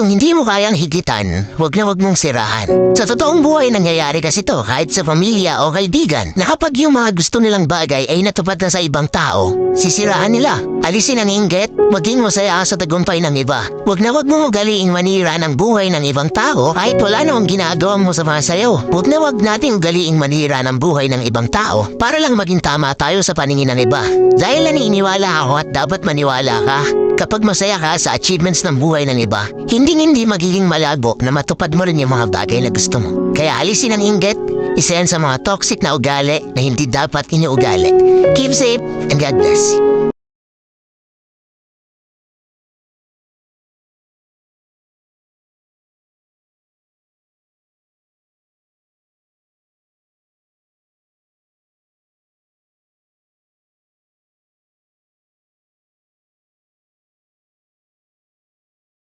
kung hindi mo kayang higitan, wag na wag mong sirahan. Sa totoong buhay nangyayari kasi to kahit sa pamilya o kaibigan na kapag yung mga gusto nilang bagay ay natupad na sa ibang tao, sisiraan nila. Alisin ang inggit, maging masaya sa tagumpay ng iba. Wag na wag mong ugaliing manira ng buhay ng ibang tao kahit wala namang ginagawa mo sa mga sayo. Wag na wag nating ugaliing manira ng buhay ng ibang tao para lang maging tama tayo sa paningin ng iba. Dahil naniniwala ako at dapat maniwala ka. Kapag masaya ka sa achievements ng buhay ng iba, hindi magiging malabo na matupad mo rin yung mga bagay na gusto mo. Kaya alisin ang inggit, isa yan sa mga toxic na ugali na hindi dapat iniugali. Keep safe and God bless.